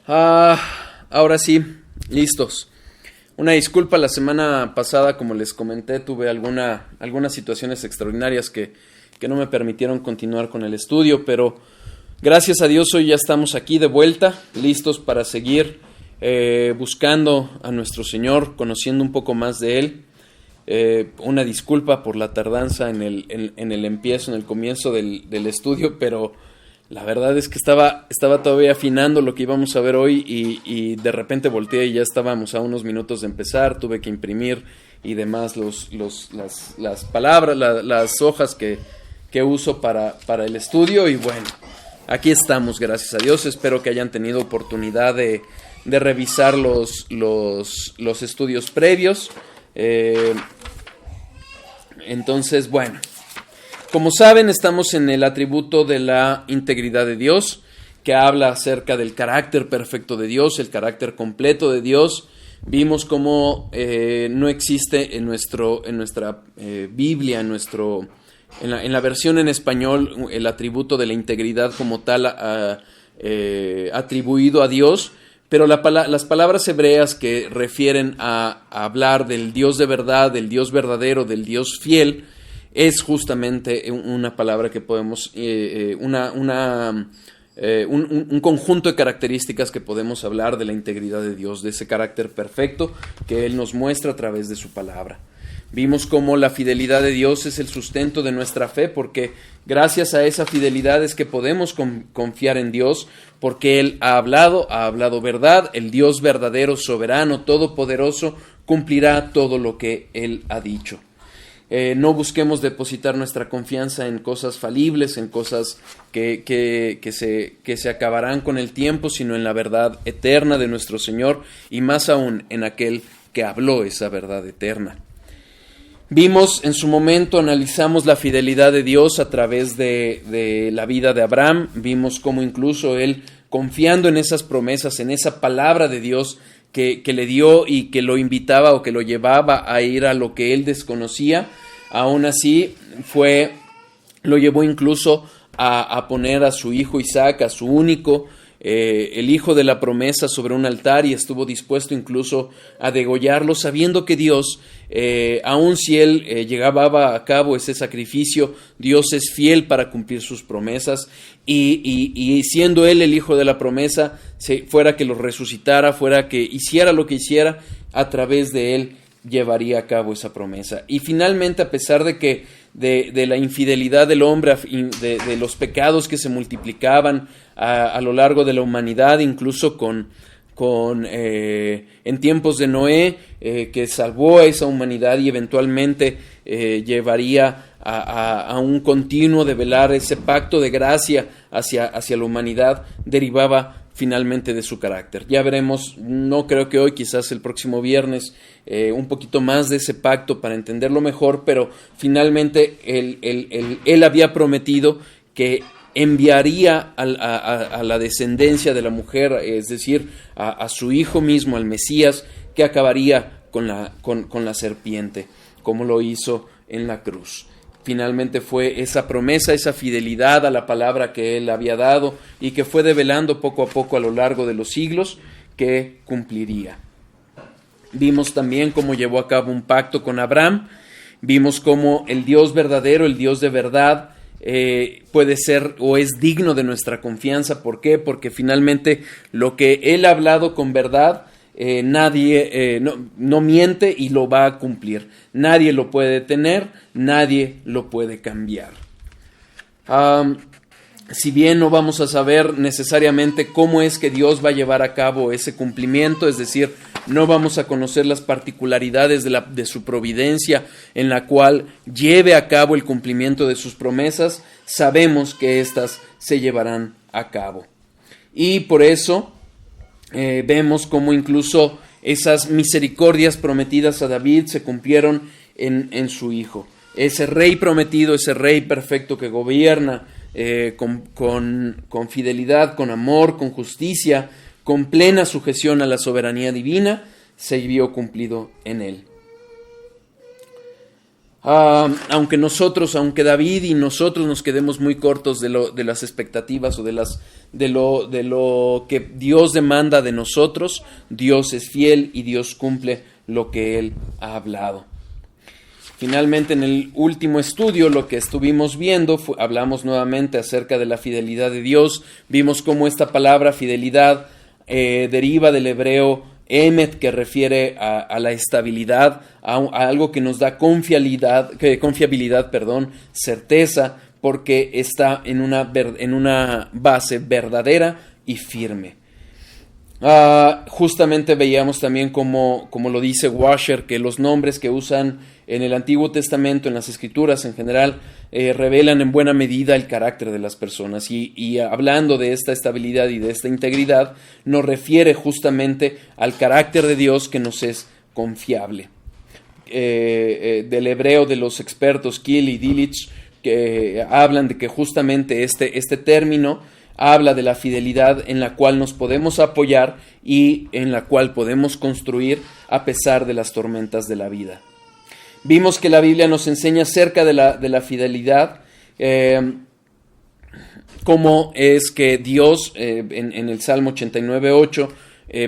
Ahora sí, listos. Una disculpa, la semana pasada, como les comenté, tuve algunas situaciones extraordinarias que no me permitieron continuar con el estudio, pero gracias a Dios hoy ya estamos aquí de vuelta, listos para seguir buscando a nuestro Señor, conociendo un poco más de Él. Una disculpa por la tardanza en el comienzo del estudio, pero la verdad es que estaba todavía afinando lo que íbamos a ver hoy y de repente volteé y ya estábamos a unos minutos de empezar. Tuve que imprimir y demás las palabras, las hojas que uso para el estudio, y bueno, aquí estamos, gracias a Dios. Espero que hayan tenido oportunidad de revisar los estudios previos. Entonces, bueno, como saben, estamos en el atributo de la integridad de Dios, que habla acerca del carácter perfecto de Dios, el carácter completo de Dios. Vimos cómo no existe en nuestra Biblia, en la versión en español, el atributo de la integridad como tal atribuido a Dios, pero las palabras hebreas que refieren a hablar del Dios de verdad, del Dios verdadero, del Dios fiel, es justamente una palabra que podemos, un conjunto de características que podemos hablar de la integridad de Dios, de ese carácter perfecto que Él nos muestra a través de su palabra. Vimos cómo la fidelidad de Dios es el sustento de nuestra fe, porque gracias a esa fidelidad es que podemos confiar en Dios, porque Él ha hablado verdad. El Dios verdadero, soberano, todopoderoso, cumplirá todo lo que Él ha dicho. No busquemos depositar nuestra confianza en cosas falibles, en cosas que se acabarán con el tiempo, sino en la verdad eterna de nuestro Señor, y más aún en aquel que habló esa verdad eterna. Vimos en su momento, analizamos la fidelidad de Dios a través de la vida de Abraham. Vimos cómo incluso él, confiando en esas promesas, en esa palabra de Dios que le dio y que lo invitaba o que lo llevaba a ir a lo que él desconocía, aún así lo llevó incluso a poner a su hijo Isaac, a su único, el hijo de la promesa, sobre un altar, y estuvo dispuesto incluso a degollarlo, sabiendo que Dios, aun si él llevaba a cabo ese sacrificio, Dios es fiel para cumplir sus promesas, y siendo él el hijo de la promesa, fuera que lo resucitara, fuera que hiciera lo que hiciera, a través de él llevaría a cabo esa promesa. Y finalmente, a pesar de la infidelidad del hombre, de los pecados que se multiplicaban a lo largo de la humanidad, incluso en tiempos de Noé, que salvó a esa humanidad y eventualmente llevaría a un continuo de velar ese pacto de gracia hacia la humanidad, derivaba finalmente de su carácter. Ya veremos, no creo que hoy, quizás el próximo viernes, un poquito más de ese pacto para entenderlo mejor, pero finalmente él había prometido que enviaría a la descendencia de la mujer, es decir, a su hijo mismo, al Mesías, que acabaría con la serpiente, como lo hizo en la cruz. Finalmente fue esa promesa, esa fidelidad a la palabra que él había dado y que fue develando poco a poco a lo largo de los siglos, que cumpliría. Vimos también cómo llevó a cabo un pacto con Abraham. Vimos cómo el Dios verdadero, el Dios de verdad, puede ser o es digno de nuestra confianza. ¿Por qué? Porque finalmente lo que Él ha hablado con verdad, nadie no miente y lo va a cumplir. Nadie lo puede detener, nadie lo puede cambiar. Si bien no vamos a saber necesariamente cómo es que Dios va a llevar a cabo ese cumplimiento, es decir, no vamos a conocer las particularidades de su providencia en la cual lleve a cabo el cumplimiento de sus promesas, sabemos que éstas se llevarán a cabo. Y por eso vemos cómo incluso esas misericordias prometidas a David se cumplieron en su hijo. Ese rey prometido, ese rey perfecto que gobierna con fidelidad, con amor, con justicia, con plena sujeción a la soberanía divina, se vio cumplido en él. Aunque David y nosotros nos quedemos muy cortos de las expectativas o de lo que Dios demanda de nosotros, Dios es fiel y Dios cumple lo que Él ha hablado. Finalmente, en el último estudio, lo que estuvimos viendo, hablamos nuevamente acerca de la fidelidad de Dios. Vimos cómo esta palabra fidelidad deriva del hebreo emet, que refiere a la estabilidad, a algo que nos da confiabilidad, certeza, porque está en una base verdadera y firme. Justamente veíamos también como lo dice Washer, que los nombres que usan en el Antiguo Testamento, en las Escrituras en general, revelan en buena medida el carácter de las personas, y hablando de esta estabilidad y de esta integridad, nos refiere justamente al carácter de Dios, que nos es confiable. Del hebreo de los expertos Kiel y Delitzsch, que hablan de que justamente este término habla de la fidelidad en la cual nos podemos apoyar y en la cual podemos construir a pesar de las tormentas de la vida. Vimos que la Biblia nos enseña acerca de la fidelidad, cómo es que Dios, en el Salmo 89:8,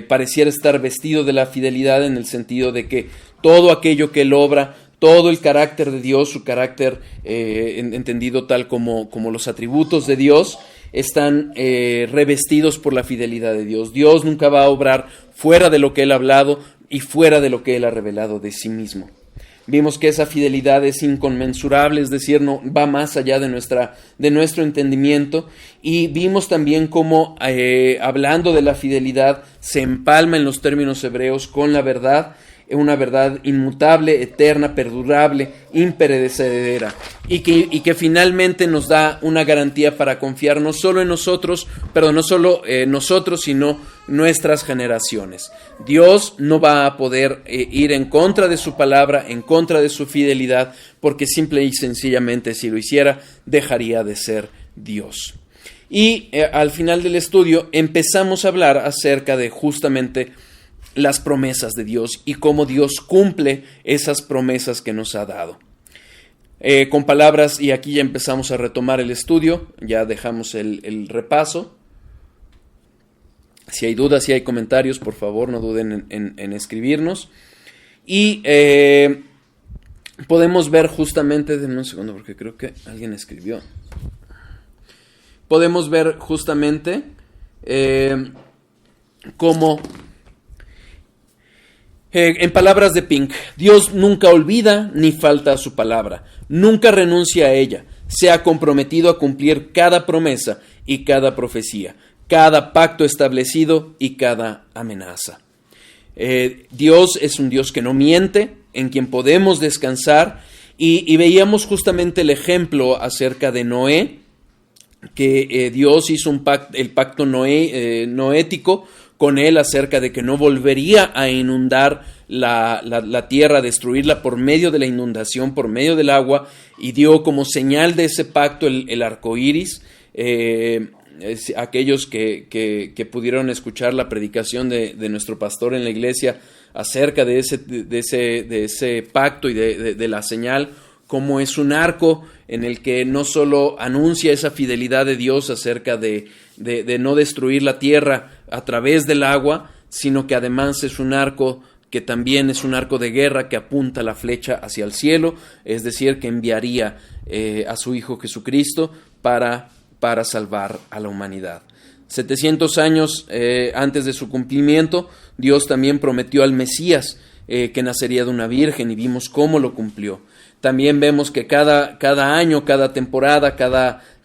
pareciera estar vestido de la fidelidad, en el sentido de que todo aquello que Él obra, todo el carácter de Dios, su carácter entendido tal como los atributos de Dios, están revestidos por la fidelidad de Dios. Dios nunca va a obrar fuera de lo que Él ha hablado y fuera de lo que Él ha revelado de sí mismo. Vimos que esa fidelidad es inconmensurable, es decir, no va más allá de nuestro entendimiento, y vimos también cómo, hablando de la fidelidad, se empalma en los términos hebreos con la verdad, una verdad inmutable, eterna, perdurable, imperecedera, y que finalmente nos da una garantía para confiar no solo en nosotros, sino nuestras generaciones. Dios no va a poder ir en contra de su palabra, en contra de su fidelidad, porque simple y sencillamente, si lo hiciera, dejaría de ser Dios. Y al final del estudio empezamos a hablar acerca de justamente las promesas de Dios y cómo Dios cumple esas promesas que nos ha dado. Con palabras, y aquí ya empezamos a retomar el estudio, ya dejamos el repaso. Si hay dudas, si hay comentarios, por favor no duden en escribirnos. Y podemos ver justamente, denme un segundo porque creo que alguien escribió. Podemos ver justamente cómo, en palabras de Pink, Dios nunca olvida ni falta a su palabra, nunca renuncia a ella, se ha comprometido a cumplir cada promesa y cada profecía, cada pacto establecido y cada amenaza. Dios es un Dios que no miente, en quien podemos descansar, y veíamos justamente el ejemplo acerca de Noé, que Dios hizo el pacto noético con él acerca de que no volvería a inundar la tierra, a destruirla por medio de la inundación, por medio del agua, y dio como señal de ese pacto el arco iris. Aquellos que pudieron escuchar la predicación de nuestro pastor en la iglesia acerca de ese pacto y de la señal, como es un arco en el que no solo anuncia esa fidelidad de Dios acerca de no destruir la tierra a través del agua, sino que además es un arco que también es un arco de guerra que apunta la flecha hacia el cielo, es decir, que enviaría a su Hijo Jesucristo para salvar a la humanidad. 700 años antes de su cumplimiento, Dios también prometió al Mesías que nacería de una virgen, y vimos cómo lo cumplió. También vemos que cada año, cada temporada,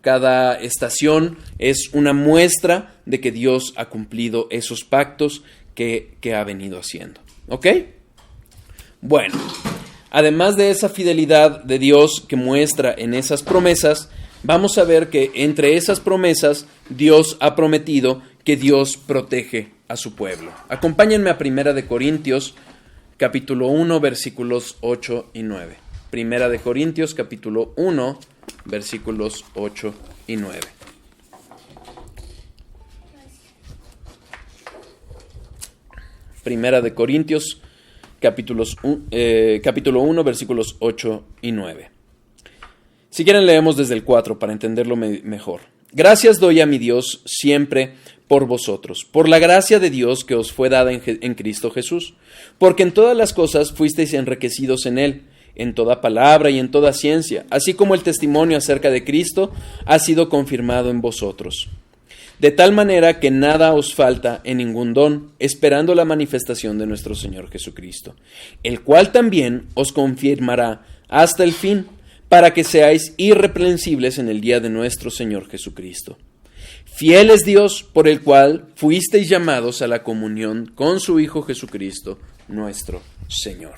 cada estación es una muestra de que Dios ha cumplido esos pactos que ha venido haciendo. ¿Ok? Bueno, además de esa fidelidad de Dios que muestra en esas promesas, vamos a ver que entre esas promesas Dios ha prometido que Dios protege a su pueblo. Acompáñenme a 1 Corintios, capítulo 1, versículos 8 y 9. 1 Corintios, capítulo 1, versículos 8 y 9. Primera de Corintios, capítulo 1, versículos 8 y 9. Si quieren leemos desde el 4 para entenderlo mejor. Gracias doy a mi Dios siempre por vosotros, por la gracia de Dios que os fue dada en Cristo Jesús, porque en todas las cosas fuisteis enriquecidos en Él, en toda palabra y en toda ciencia, así como el testimonio acerca de Cristo ha sido confirmado en vosotros. De tal manera que nada os falta en ningún don, esperando la manifestación de nuestro Señor Jesucristo, el cual también os confirmará hasta el fin, para que seáis irreprensibles en el día de nuestro Señor Jesucristo. Fiel es Dios, por el cual fuisteis llamados a la comunión con su Hijo Jesucristo, nuestro Señor.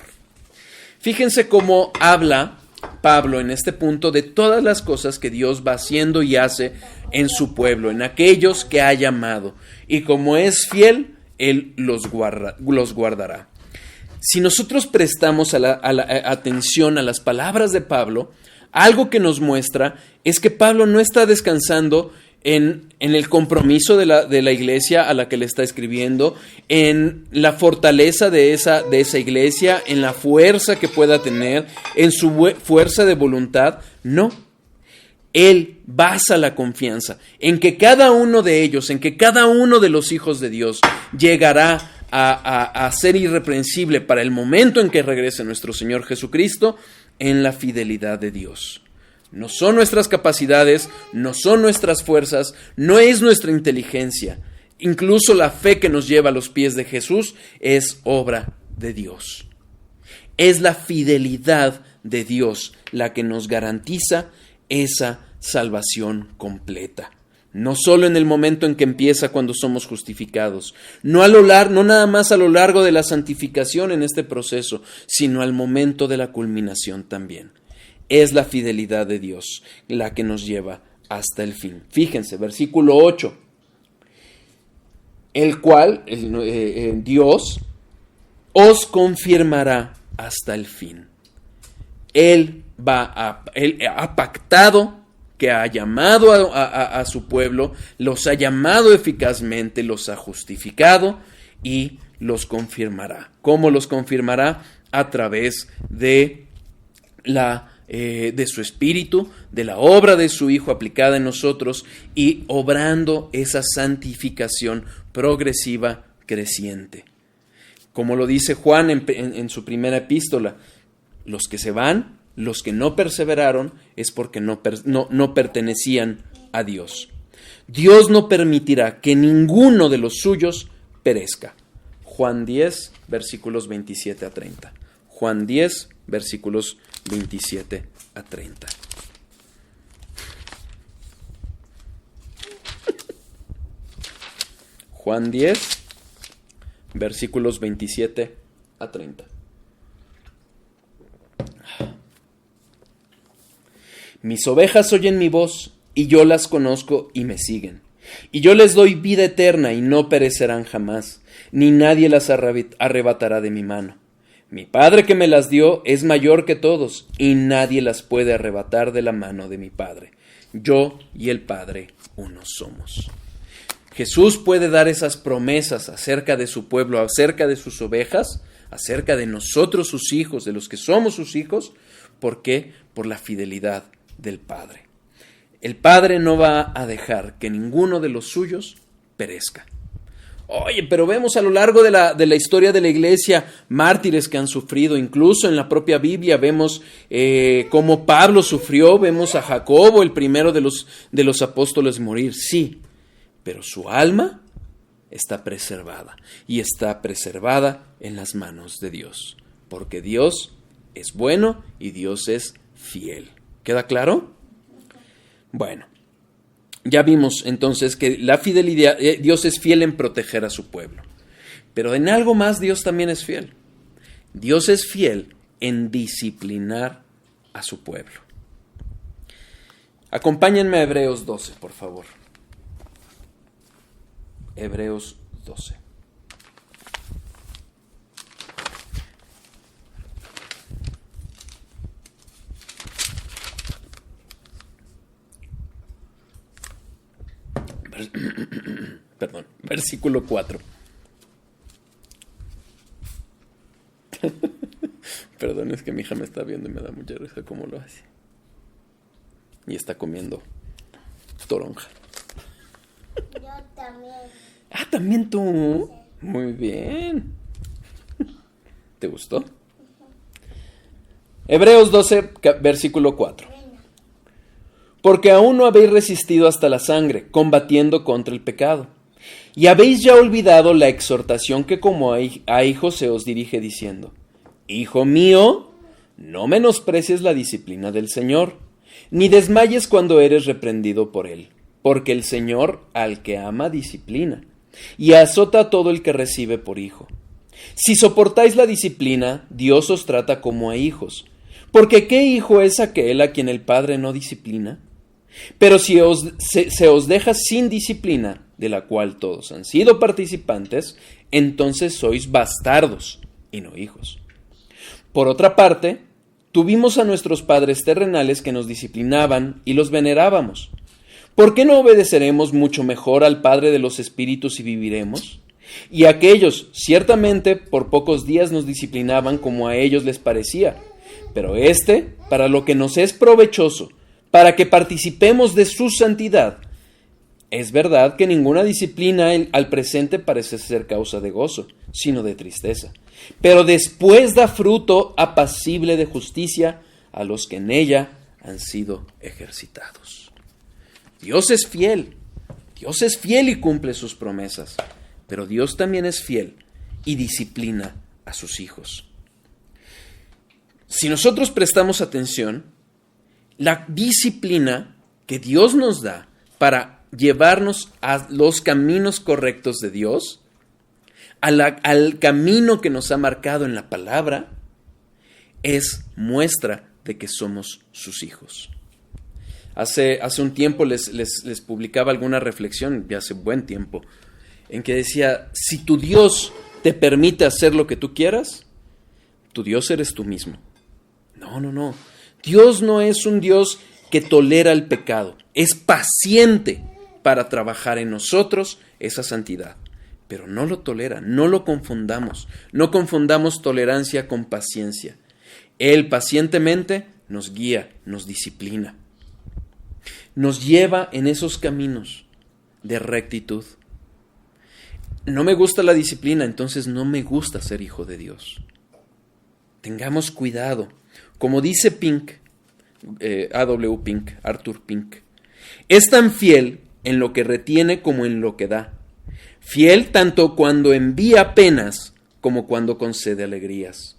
Fíjense cómo habla Pablo en este punto de todas las cosas que Dios va haciendo y hace en su pueblo, en aquellos que ha llamado. Y como es fiel, Él los guardará. Si nosotros prestamos atención a las palabras de Pablo, algo que nos muestra es que Pablo no está descansando en el compromiso de la iglesia a la que le está escribiendo, en la fortaleza de esa iglesia, en la fuerza que pueda tener, en su fuerza de voluntad. No. Él basa la confianza en que cada uno de ellos, en que cada uno de los hijos de Dios llegará a ser irreprensible para el momento en que regrese nuestro Señor Jesucristo, en la fidelidad de Dios. No son nuestras capacidades, no son nuestras fuerzas, no es nuestra inteligencia. Incluso la fe que nos lleva a los pies de Jesús es obra de Dios. Es la fidelidad de Dios la que nos garantiza esa salvación completa. No solo en el momento en que empieza cuando somos justificados, no nada más a lo largo de la santificación en este proceso, sino al momento de la culminación también. Es la fidelidad de Dios la que nos lleva hasta el fin. Fíjense, versículo 8, el cual Dios os confirmará hasta el fin. Él ha pactado, que ha llamado a su pueblo, los ha llamado eficazmente, los ha justificado y los confirmará. ¿Cómo los confirmará? A través de su Espíritu, de la obra de su Hijo aplicada en nosotros y obrando esa santificación progresiva, creciente. Como lo dice Juan en su primera epístola, los que se van, los que no perseveraron, es porque no pertenecían a Dios. Dios no permitirá que ninguno de los suyos perezca. Juan 10, versículos 27 a 30. Juan 10, versículos 27 a 30. Juan 10, versículos 27 a 30. Mis ovejas oyen mi voz, y yo las conozco y me siguen. Y yo les doy vida eterna y no perecerán jamás, ni nadie las arrebatará de mi mano. Mi Padre que me las dio es mayor que todos, y nadie las puede arrebatar de la mano de mi Padre. Yo y el Padre uno somos. Jesús puede dar esas promesas acerca de su pueblo, acerca de sus ovejas, acerca de nosotros sus hijos, de los que somos sus hijos. ¿Por qué? Por la fidelidad del Padre. El Padre no va a dejar que ninguno de los suyos perezca. Oye, pero vemos a lo largo de la historia de la iglesia mártires que han sufrido, incluso en la propia Biblia vemos cómo Pablo sufrió, vemos a Jacobo, el primero de los apóstoles, morir, sí, pero su alma está preservada, y está preservada en las manos de Dios, porque Dios es bueno y Dios es fiel. ¿Queda claro? Bueno, ya vimos entonces que la fidelidad, Dios es fiel en proteger a su pueblo. Pero en algo más Dios también es fiel. Dios es fiel en disciplinar a su pueblo. Acompáñenme a Hebreos 12, por favor. Hebreos 12. Perdón, versículo 4. perdón, es que mi hija me está viendo y me da mucha risa cómo lo hace. Y está comiendo toronja. Yo también. Ah, ¿también tú? Sí. Muy bien. ¿Te gustó? Hebreos 12, versículo 4. Porque aún no habéis resistido hasta la sangre, combatiendo contra el pecado. Y habéis ya olvidado la exhortación que como a hijos se os dirige diciendo: Hijo mío, no menosprecies la disciplina del Señor, ni desmayes cuando eres reprendido por Él, porque el Señor al que ama disciplina, y azota a todo el que recibe por hijo. Si soportáis la disciplina, Dios os trata como a hijos, porque ¿qué hijo es aquel a quien el Padre no disciplina? Pero si se os deja sin disciplina, de la cual todos han sido participantes, entonces sois bastardos y no hijos. Por otra parte, tuvimos a nuestros padres terrenales que nos disciplinaban y los venerábamos. ¿Por qué no obedeceremos mucho mejor al Padre de los Espíritus y viviremos? Y aquellos, ciertamente, por pocos días nos disciplinaban como a ellos les parecía, pero para lo que nos es provechoso, para que participemos de su santidad. Es verdad que ninguna disciplina al presente parece ser causa de gozo, sino de tristeza, pero después da fruto apacible de justicia a los que en ella han sido ejercitados. Dios es fiel y cumple sus promesas, pero Dios también es fiel y disciplina a sus hijos. Si nosotros prestamos atención, la disciplina que Dios nos da para llevarnos a los caminos correctos de Dios, al camino que nos ha marcado en la palabra, es muestra de que somos sus hijos. Hace un tiempo les publicaba alguna reflexión, ya hace buen tiempo, en que decía: si tu Dios te permite hacer lo que tú quieras, tu Dios eres tú mismo. No. Dios no es un Dios que tolera el pecado, es paciente para trabajar en nosotros esa santidad, pero no lo tolera, no lo confundamos, no confundamos tolerancia con paciencia. Él pacientemente nos guía, nos disciplina, nos lleva en esos caminos de rectitud. No me gusta la disciplina, entonces no me gusta ser hijo de Dios. Tengamos cuidado. Como dice Arthur Pink, es tan fiel en lo que retiene como en lo que da. Fiel tanto cuando envía penas como cuando concede alegrías.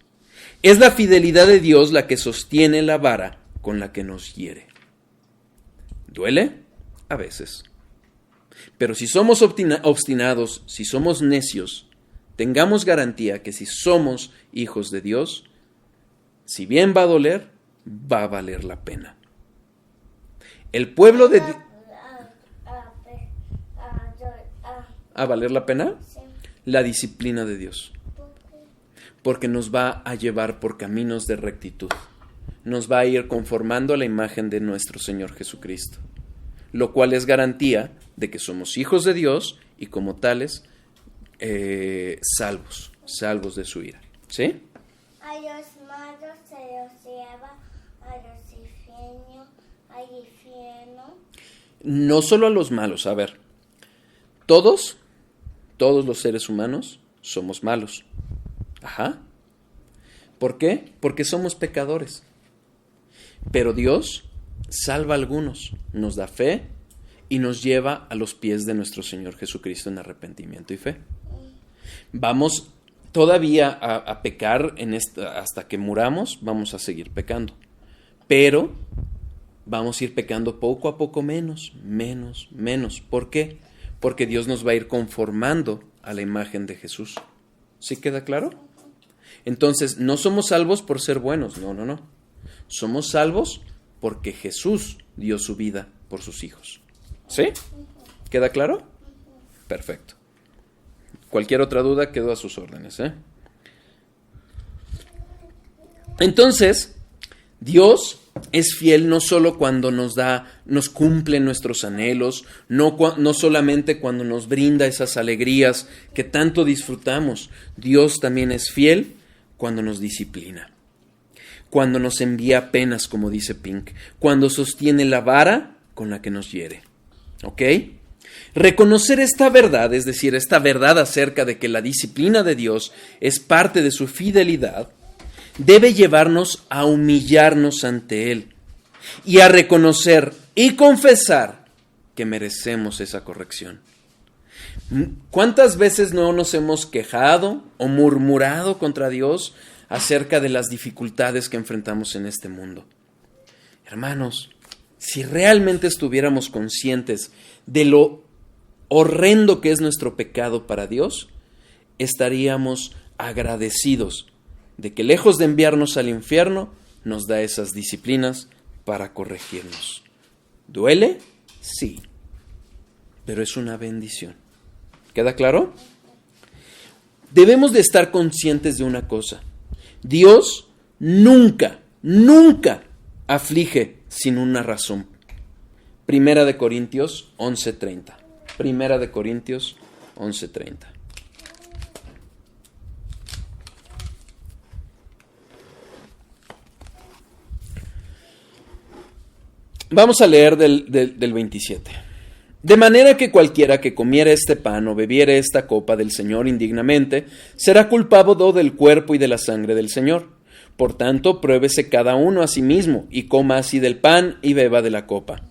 Es la fidelidad de Dios la que sostiene la vara con la que nos hiere. ¿Duele? A veces. Pero si somos obstinados, si somos necios, tengamos garantía que si somos hijos de Dios, si bien va a doler, va a valer la pena. El pueblo de Dios... ¿A valer la pena? Sí. La disciplina de Dios. Porque nos va a llevar por caminos de rectitud. Nos va a ir conformando a la imagen de nuestro Señor Jesucristo. Lo cual es garantía de que somos hijos de Dios y como tales, salvos de su ira. ¿Sí? A los malos se los lleva, a los al infierno. No solo a los malos, a ver. Todos los seres humanos somos malos. Ajá. ¿Por qué? Porque somos pecadores. Pero Dios salva a algunos, nos da fe y nos lleva a los pies de nuestro Señor Jesucristo en arrepentimiento y fe. Vamos todavía a pecar hasta que muramos, vamos a seguir pecando. Pero vamos a ir pecando poco a poco menos. ¿Por qué? Porque Dios nos va a ir conformando a la imagen de Jesús. ¿Sí queda claro? Entonces, no somos salvos por ser buenos, no. Somos salvos porque Jesús dio su vida por sus hijos. ¿Sí? ¿Queda claro? Perfecto. Cualquier otra duda quedó a sus órdenes, ¿eh? Entonces, Dios es fiel no solo cuando nos cumple nuestros anhelos, no solamente cuando nos brinda esas alegrías que tanto disfrutamos. Dios también es fiel cuando nos disciplina. cuando nos envía penas, como dice Pink, cuando sostiene la vara con la que nos hiere. ¿Ok? Reconocer esta verdad, es decir, esta verdad acerca de que la disciplina de Dios es parte de su fidelidad, debe llevarnos a humillarnos ante Él y a reconocer y confesar que merecemos esa corrección. ¿Cuántas veces no nos hemos quejado o murmurado contra Dios acerca de las dificultades que enfrentamos en este mundo? Hermanos, si realmente estuviéramos conscientes de lo horrendo que es nuestro pecado para Dios, estaríamos agradecidos de que lejos de enviarnos al infierno, nos da esas disciplinas para corregirnos. ¿Duele? Sí, pero es una bendición. ¿Queda claro? Debemos de estar conscientes de una cosa. Dios nunca aflige sin una razón. Primera de Corintios 11:30. Primera de Corintios 11:30. Vamos a leer del 27. De manera que cualquiera que comiere este pan o bebiere esta copa del Señor indignamente, será culpado del cuerpo y de la sangre del Señor. Por tanto, pruébese cada uno a sí mismo, y coma así del pan y beba de la copa.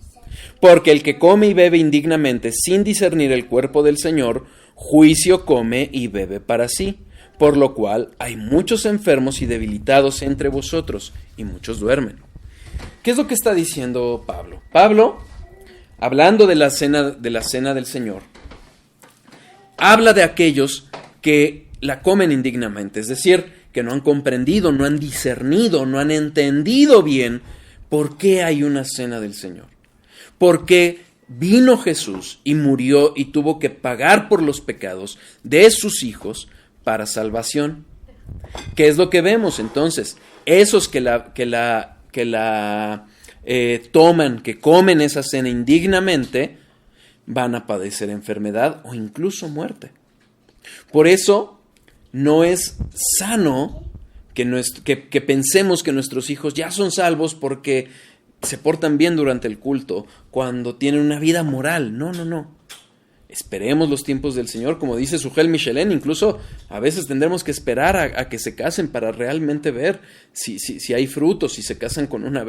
Porque el que come y bebe indignamente, sin discernir el cuerpo del Señor, juicio come y bebe para sí. Por lo cual hay muchos enfermos y debilitados entre vosotros, y muchos duermen. ¿Qué es lo que está diciendo Pablo? Pablo, hablando de la cena del Señor, habla de aquellos que la comen indignamente, es decir, que no han comprendido, no han discernido, no han entendido bien por qué hay una cena del Señor. ¿Por qué vino Jesús y murió y tuvo que pagar por los pecados de sus hijos para salvación? ¿Qué es lo que vemos entonces? Esos que toman, que comen esa cena indignamente, van a padecer enfermedad o incluso muerte. Por eso no es sano que pensemos que nuestros hijos ya son salvos porque se portan bien durante el culto, cuando tienen una vida moral. No. Esperemos los tiempos del Señor, como dice Sujel Michelén, incluso a veces tendremos que esperar a que se casen para realmente ver si hay frutos, si se casan con una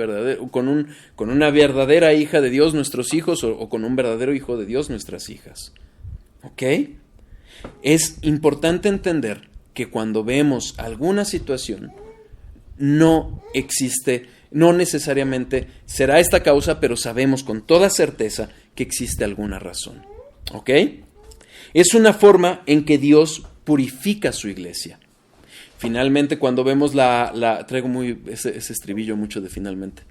verdadera hija de Dios nuestros hijos o con un verdadero hijo de Dios nuestras hijas. ¿Ok? Es importante entender que cuando vemos alguna situación, no necesariamente será esta causa, pero sabemos con toda certeza que existe alguna razón. ¿Ok? Es una forma en que Dios purifica su iglesia. Finalmente, cuando vemos traigo ese estribillo mucho de finalmente.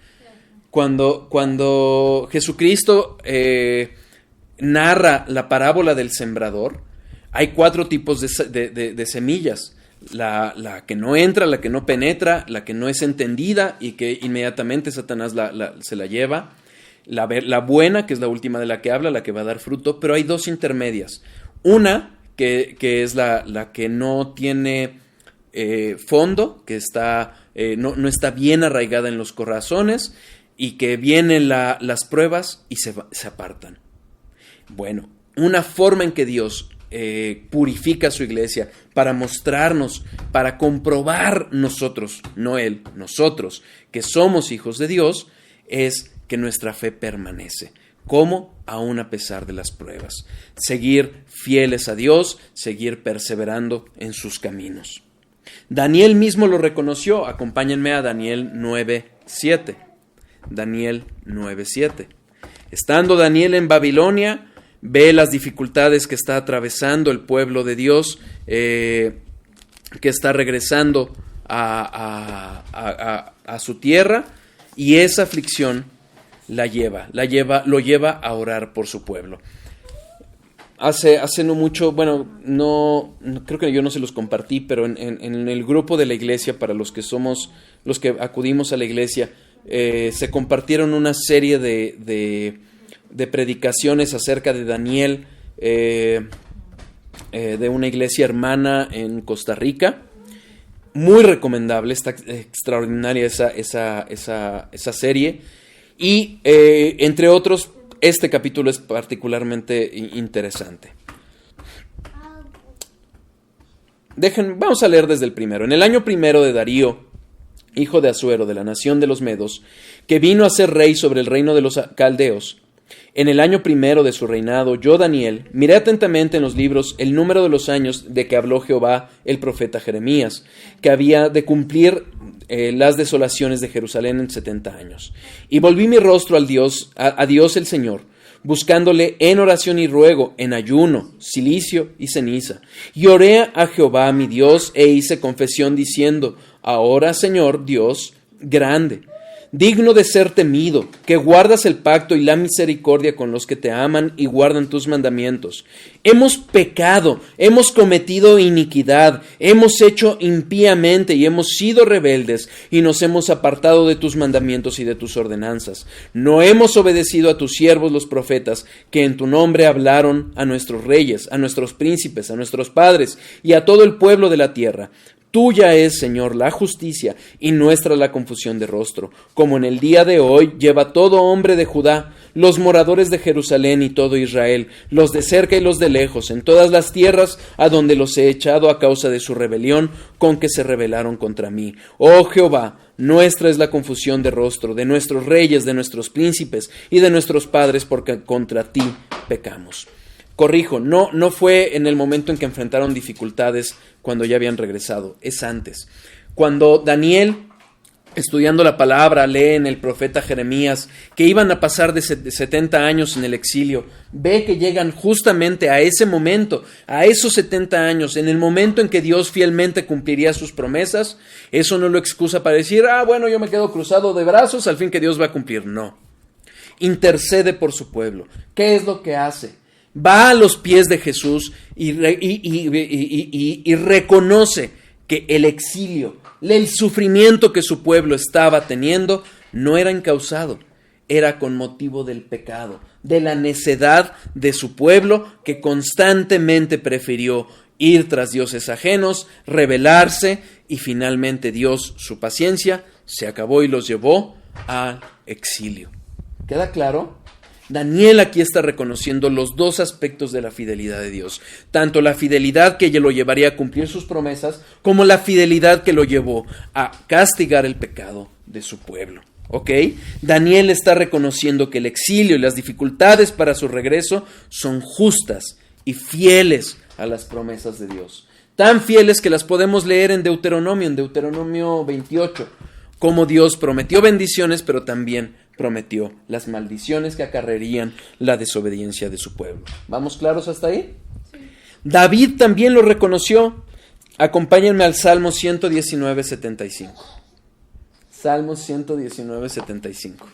Cuando Jesucristo narra la parábola del sembrador, hay 4 tipos de semillas. La que no entra, la que no penetra, la que no es entendida y que inmediatamente Satanás se la lleva. La buena, que es la última de la que habla, la que va a dar fruto, pero hay 2 intermedias. Una, que es la que no tiene fondo, que no está bien arraigada en los corazones y que vienen las pruebas y se apartan. Bueno, una forma en que Dios purifica su iglesia para mostrarnos, para comprobar nosotros, no Él, nosotros, que somos hijos de Dios, es que nuestra fe permanece. ¿Cómo? Aún a pesar de las pruebas. Seguir fieles a Dios, seguir perseverando en sus caminos. Daniel mismo lo reconoció. Acompáñenme a Daniel 9:7. Daniel 9:7. Estando Daniel en Babilonia, ve las dificultades que está atravesando el pueblo de Dios, que está regresando a su tierra, y esa aflicción lo lleva a orar por su pueblo. Hace no mucho, no creo que yo no se los compartí, pero en el grupo de la iglesia, para los que acudimos a la iglesia, se compartieron una serie de predicaciones acerca de Daniel, de una iglesia hermana en Costa Rica, muy recomendable, está extraordinaria esa serie. Y entre otros, este capítulo es particularmente interesante. Vamos a leer desde el primero. En el año primero de Darío, hijo de Asuero, de la nación de los Medos, que vino a ser rey sobre el reino de los caldeos, en el año primero de su reinado, yo, Daniel, miré atentamente en los libros el número de los años de que habló Jehová el profeta Jeremías, que había de cumplir las desolaciones de Jerusalén en 70 años. Y volví mi rostro a Dios el Señor, buscándole en oración y ruego, en ayuno, cilicio y ceniza. Y oré a Jehová mi Dios e hice confesión diciendo, ahora, Señor Dios, grande, digno de ser temido, que guardas el pacto y la misericordia con los que te aman y guardan tus mandamientos. Hemos pecado, hemos cometido iniquidad, hemos hecho impíamente y hemos sido rebeldes y nos hemos apartado de tus mandamientos y de tus ordenanzas. No hemos obedecido a tus siervos los profetas, que en tu nombre hablaron a nuestros reyes, a nuestros príncipes, a nuestros padres y a todo el pueblo de la tierra. Tuya es, Señor, la justicia y nuestra la confusión de rostro, como en el día de hoy lleva todo hombre de Judá, los moradores de Jerusalén y todo Israel, los de cerca y los de lejos, en todas las tierras a donde los he echado a causa de su rebelión con que se rebelaron contra mí. Oh Jehová, nuestra es la confusión de rostro, de nuestros reyes, de nuestros príncipes y de nuestros padres, porque contra ti pecamos. Corrijo, no fue en el momento en que enfrentaron dificultades cuando ya habían regresado, es antes. Cuando Daniel, estudiando la palabra, lee en el profeta Jeremías que iban a pasar de 70 años en el exilio, ve que llegan justamente a ese momento, a esos 70 años, en el momento en que Dios fielmente cumpliría sus promesas. Eso no lo excusa para decir, bueno, yo me quedo cruzado de brazos al fin que Dios va a cumplir. No. Intercede por su pueblo. ¿Qué es lo que hace? Va a los pies de Jesús y reconoce que el exilio, el sufrimiento que su pueblo estaba teniendo, no era incausado, era con motivo del pecado, de la necedad de su pueblo, que constantemente prefirió ir tras dioses ajenos, rebelarse, y finalmente Dios, su paciencia, se acabó y los llevó al exilio. ¿Queda claro? Daniel aquí está reconociendo los dos aspectos de la fidelidad de Dios, tanto la fidelidad que lo llevaría a cumplir sus promesas, como la fidelidad que lo llevó a castigar el pecado de su pueblo. ¿Ok? Daniel está reconociendo que el exilio y las dificultades para su regreso son justas y fieles a las promesas de Dios. Tan fieles que las podemos leer en Deuteronomio 28, como Dios prometió bendiciones, pero también prometió las maldiciones que acarrearían la desobediencia de su pueblo. ¿Vamos claros hasta ahí? Sí. David también lo reconoció. Acompáñenme al Salmo 119:75. Salmo 119:75.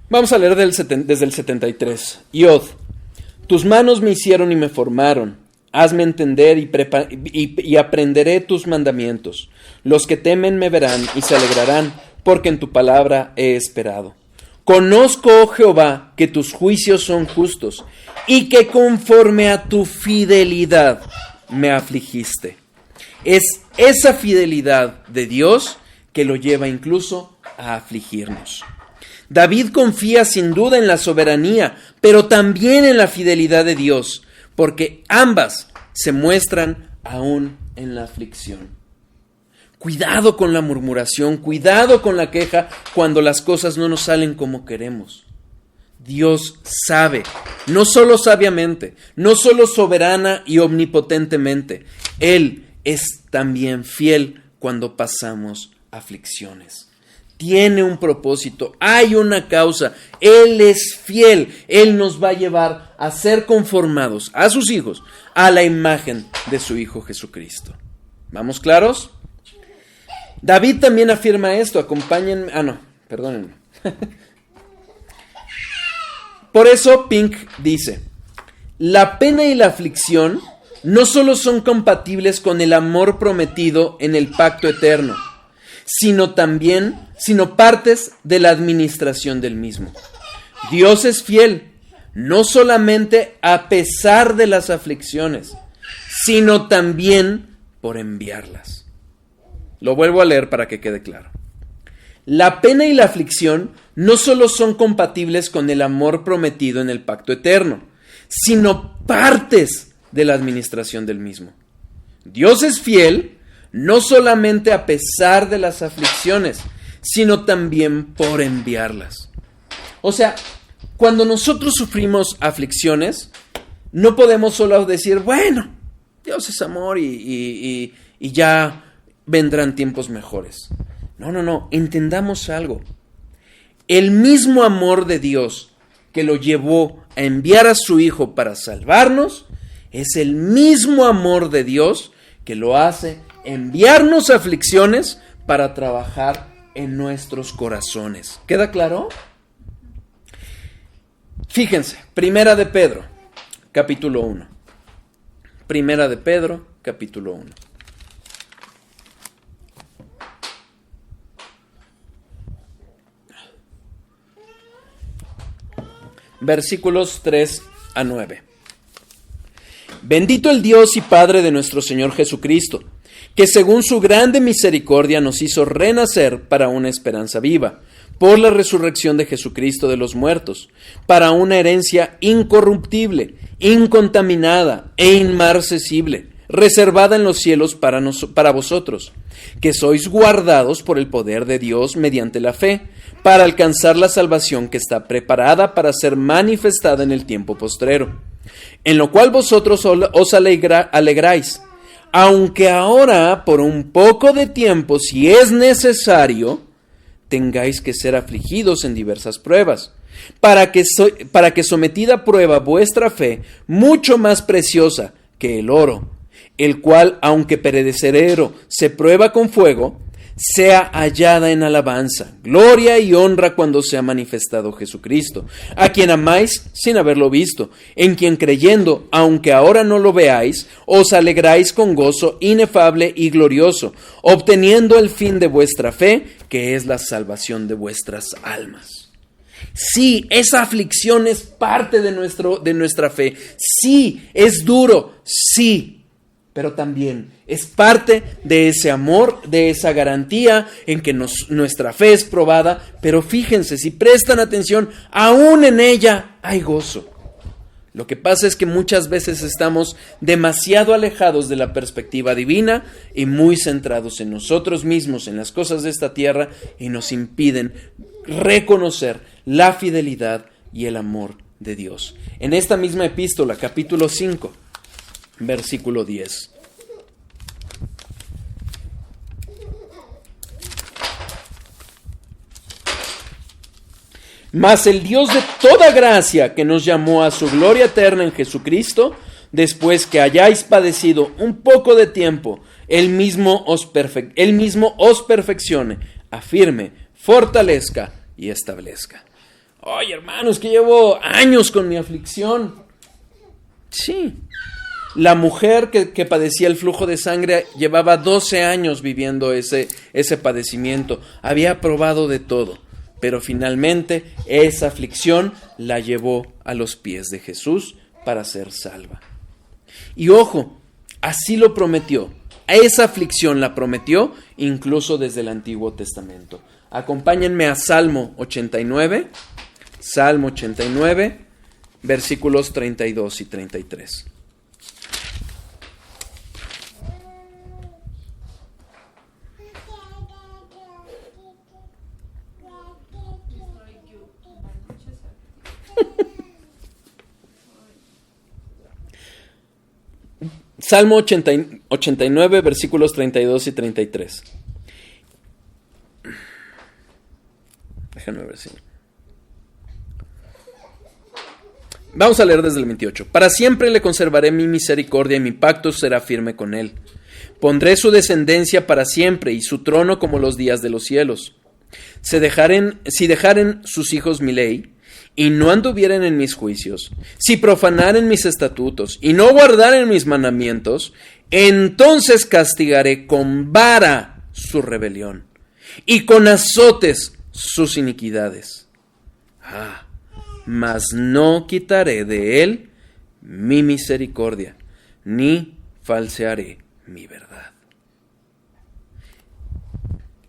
Vamos a leer desde el 73. Yod. Tus manos me hicieron y me formaron. Hazme entender y aprenderé tus mandamientos. Los que temen me verán y se alegrarán, porque en tu palabra he esperado. Conozco, oh Jehová, que tus juicios son justos, y que conforme a tu fidelidad me afligiste. Es esa fidelidad de Dios que lo lleva incluso a afligirnos. David confía sin duda en la soberanía, pero también en la fidelidad de Dios, porque ambas se muestran aún en la aflicción. Cuidado con la murmuración, cuidado con la queja cuando las cosas no nos salen como queremos. Dios sabe, no solo sabiamente, no solo soberana y omnipotentemente, Él es también fiel cuando pasamos aflicciones. Tiene un propósito, hay una causa, Él es fiel, Él nos va a llevar a ser conformados a sus hijos, a la imagen de su Hijo Jesucristo. ¿Vamos claros? David también afirma esto, acompáñenme, perdónenme. Por eso Pink dice, la pena y la aflicción no solo son compatibles con el amor prometido en el pacto eterno, sino partes de la administración del mismo. Dios es fiel, no solamente a pesar de las aflicciones, sino también por enviarlas. Lo vuelvo a leer para que quede claro. La pena y la aflicción no solo son compatibles con el amor prometido en el pacto eterno, sino partes de la administración del mismo. Dios es fiel, no solamente a pesar de las aflicciones, sino también por enviarlas. O sea, cuando nosotros sufrimos aflicciones, no podemos solo decir, bueno, Dios es amor y ya vendrán tiempos mejores. No, entendamos algo. El mismo amor de Dios que lo llevó a enviar a su Hijo para salvarnos, es el mismo amor de Dios que lo hace enviarnos aflicciones para trabajar en nuestros corazones. ¿Queda claro? Fíjense, Primera de Pedro, capítulo 1. Primera de Pedro, capítulo 1. Versículos 3 a 9. Bendito el Dios y Padre de nuestro Señor Jesucristo, que según su grande misericordia nos hizo renacer para una esperanza viva, por la resurrección de Jesucristo de los muertos, para una herencia incorruptible, incontaminada e inmarcesible, reservada en los cielos para vosotros, que sois guardados por el poder de Dios mediante la fe, para alcanzar la salvación que está preparada para ser manifestada en el tiempo postrero, en lo cual vosotros os alegráis, aunque ahora por un poco de tiempo, si es necesario, tengáis que ser afligidos en diversas pruebas, para que sometida a prueba vuestra fe, mucho más preciosa que el oro, el cual, aunque perecedero, se prueba con fuego, sea hallada en alabanza, gloria y honra cuando sea manifestado Jesucristo, a quien amáis sin haberlo visto, en quien creyendo, aunque ahora no lo veáis, os alegráis con gozo inefable y glorioso, obteniendo el fin de vuestra fe, que es la salvación de vuestras almas. Sí, esa aflicción es parte de nuestra fe. Sí, es duro, sí. Pero también es parte de ese amor, de esa garantía en que nuestra fe es probada. Pero fíjense, si prestan atención, aún en ella hay gozo. Lo que pasa es que muchas veces estamos demasiado alejados de la perspectiva divina y muy centrados en nosotros mismos, en las cosas de esta tierra, y nos impiden reconocer la fidelidad y el amor de Dios. En esta misma epístola, capítulo 5, versículo 10. Mas el Dios de toda gracia, que nos llamó a su gloria eterna en Jesucristo, después que hayáis padecido un poco de tiempo, Él mismo os perfeccione, afirme, fortalezca y establezca. Oye, hermanos, que llevo años con mi aflicción. Sí. La mujer que padecía el flujo de sangre llevaba 12 años viviendo ese padecimiento. Había probado de todo, pero finalmente esa aflicción la llevó a los pies de Jesús para ser salva. Y ojo, así lo prometió. Esa aflicción la prometió incluso desde el Antiguo Testamento. Acompáñenme a Salmo 89. Salmo 89, versículos 32 y 33. Salmo 89, versículos 32 y 33. Déjenme ver si... Vamos a leer desde el 28. Para siempre le conservaré mi misericordia y mi pacto será firme con él. Pondré su descendencia para siempre y su trono como los días de los cielos. Si dejaren sus hijos mi ley y no anduvieren en mis juicios, si profanaren mis estatutos y no guardaren mis mandamientos, entonces castigaré con vara su rebelión y con azotes sus iniquidades. Mas no quitaré de él mi misericordia, ni falsearé mi verdad.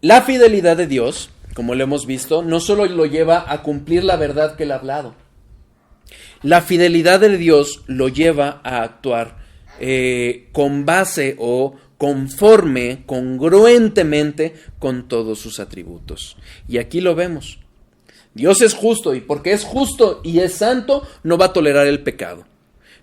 La fidelidad de Dios, como lo hemos visto, no solo lo lleva a cumplir la verdad que él ha hablado. La fidelidad de Dios lo lleva a actuar con base o conforme, congruentemente con todos sus atributos. Y aquí lo vemos. Dios es justo, y porque es justo y es santo, no va a tolerar el pecado.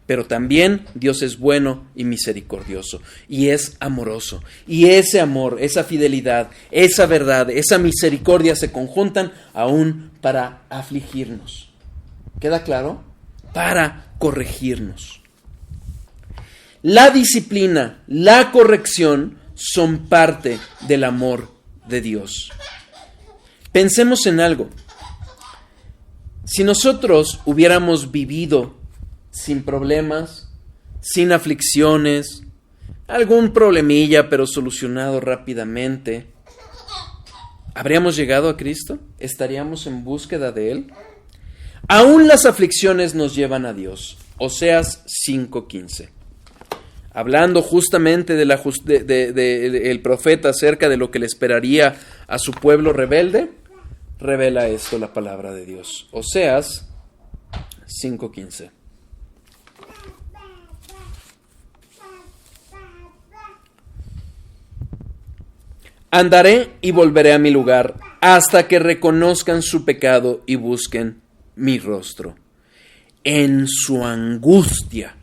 Pero también Dios es bueno y misericordioso, y es amoroso. Y ese amor, esa fidelidad, esa verdad, esa misericordia se conjuntan aún para afligirnos. ¿Queda claro? Para corregirnos. La disciplina, la corrección son parte del amor de Dios. Pensemos en algo. Si nosotros hubiéramos vivido sin problemas, sin aflicciones, algún problemilla pero solucionado rápidamente, ¿habríamos llegado a Cristo? ¿Estaríamos en búsqueda de Él? Aún las aflicciones nos llevan a Dios. Oseas 5:15. Hablando justamente el profeta acerca de lo que le esperaría a su pueblo rebelde, revela esto la palabra de Dios. Oseas 5:15. Andaré y volveré a mi lugar hasta que reconozcan su pecado y busquen mi rostro. En su angustia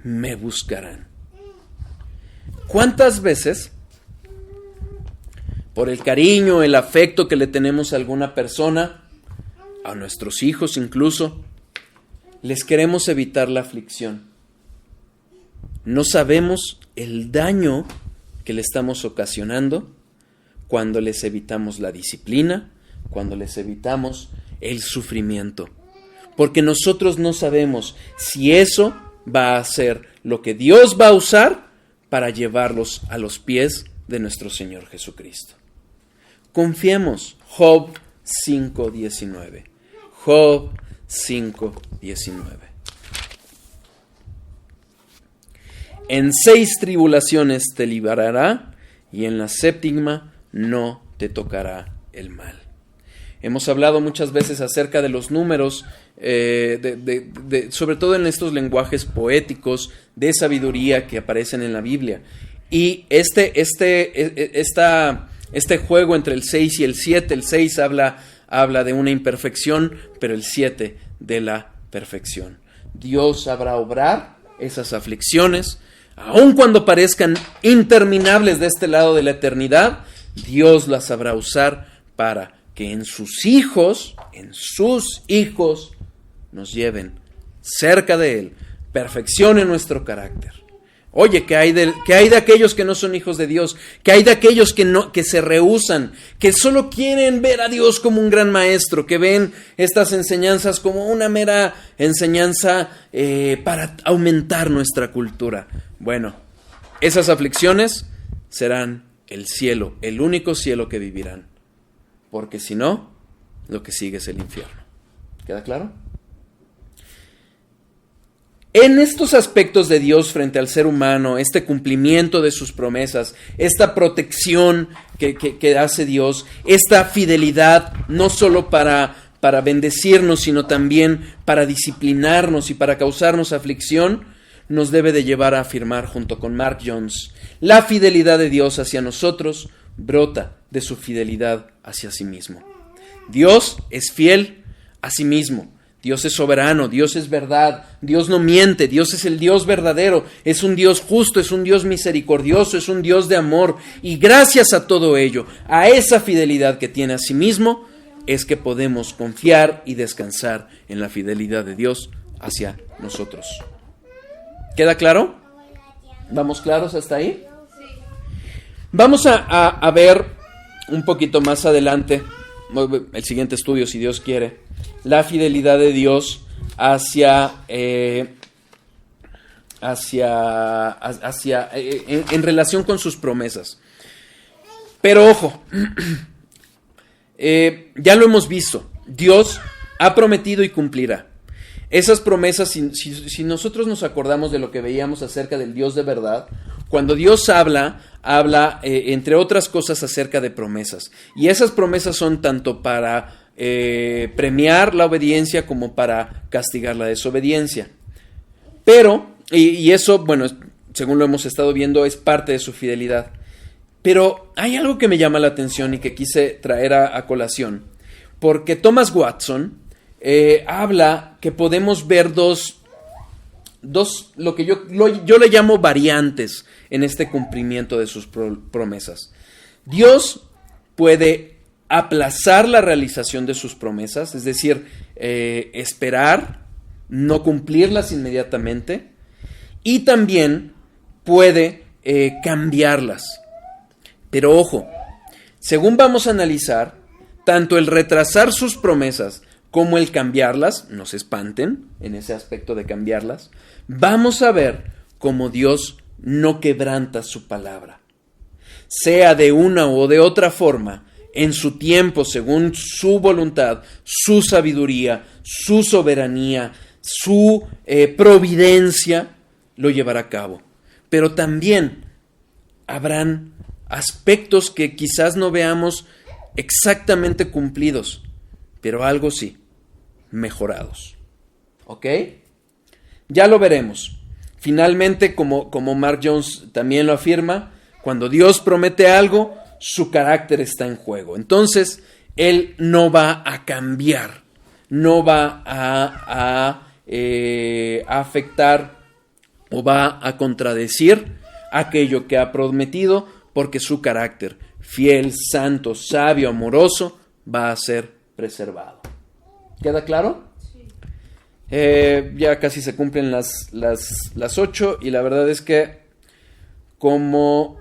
me buscarán. ¿Cuántas veces, por el cariño, el afecto que le tenemos a alguna persona, a nuestros hijos incluso, les queremos evitar la aflicción? No sabemos el daño que le estamos ocasionando cuando les evitamos la disciplina, cuando les evitamos el sufrimiento. Porque nosotros no sabemos si eso va a ser lo que Dios va a usar para llevarlos a los pies de nuestro Señor Jesucristo. Confiemos. Job 5:19. Job 5:19. En 6 tribulaciones te librará, y en la 7ª no te tocará el mal. Hemos hablado muchas veces acerca de los números, sobre todo en estos lenguajes poéticos de sabiduría que aparecen en la Biblia. Y este juego entre el 6 y el 7, el 6 habla de una imperfección, pero el 7 de la perfección. Dios sabrá obrar esas aflicciones, aun cuando parezcan interminables de este lado de la eternidad. Dios las sabrá usar para que en sus hijos nos lleven cerca de Él, perfeccionen nuestro carácter. Oye, ¿qué hay de aquellos que no son hijos de Dios? ¿Qué hay de aquellos que se rehúsan, que solo quieren ver a Dios como un gran maestro, que ven estas enseñanzas como una mera enseñanza para aumentar nuestra cultura? Bueno, esas aflicciones serán el cielo, el único cielo que vivirán. Porque si no, lo que sigue es el infierno. ¿Queda claro? En estos aspectos de Dios frente al ser humano, este cumplimiento de sus promesas, esta protección que hace Dios, esta fidelidad no solo para bendecirnos, sino también para disciplinarnos y para causarnos aflicción, nos debe de llevar a afirmar junto con Mark Jones: la fidelidad de Dios hacia nosotros brota de su fidelidad hacia sí mismo. Dios es fiel a sí mismo. Dios es soberano, Dios es verdad, Dios no miente, Dios es el Dios verdadero, es un Dios justo, es un Dios misericordioso, es un Dios de amor. Y gracias a todo ello, a esa fidelidad que tiene a sí mismo, es que podemos confiar y descansar en la fidelidad de Dios hacia nosotros. ¿Queda claro? ¿Vamos claros hasta ahí? Vamos a ver un poquito más adelante, el siguiente estudio, si Dios quiere, la fidelidad de Dios en relación con sus promesas. Pero ojo, ya lo hemos visto, Dios ha prometido y cumplirá. Esas promesas, si nosotros nos acordamos de lo que veíamos acerca del Dios de verdad, cuando Dios habla, entre otras cosas, acerca de promesas. Y esas promesas son tanto para premiar la obediencia como para castigar la desobediencia. Pero, y eso, bueno, según lo hemos estado viendo, es parte de su fidelidad. Pero hay algo que me llama la atención y que quise traer a colación, porque Thomas Watson habla que podemos ver dos lo que yo le llamo variantes en este cumplimiento de sus promesas. Dios puede aplazar la realización de sus promesas, es decir, esperar, no cumplirlas inmediatamente, y también puede cambiarlas. Pero ojo, según vamos a analizar, tanto el retrasar sus promesas como el cambiarlas, no se espanten en ese aspecto de cambiarlas, vamos a ver cómo Dios no quebranta su palabra. Sea de una o de otra forma, en su tiempo, según su voluntad, su sabiduría, su soberanía, su providencia, lo llevará a cabo. Pero también habrán aspectos que quizás no veamos exactamente cumplidos, pero algo sí, mejorados. ¿Ok? Ya lo veremos. Finalmente, como Mark Jones también lo afirma, cuando Dios promete algo, su carácter está en juego. Entonces, Él no va a cambiar, no va a afectar o va a contradecir aquello que ha prometido, porque su carácter, fiel, santo, sabio, amoroso, va a ser preservado. ¿Queda claro? Sí. Ya casi se cumplen las 8 y la verdad es que como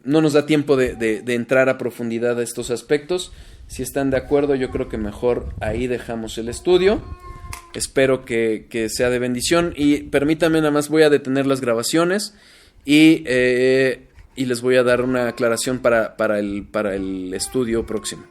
no nos da tiempo de entrar a profundidad a estos aspectos, si están de acuerdo, yo creo que mejor ahí dejamos el estudio. Espero que sea de bendición y permítanme, nada más voy a detener las grabaciones y les voy a dar una aclaración para el estudio próximo.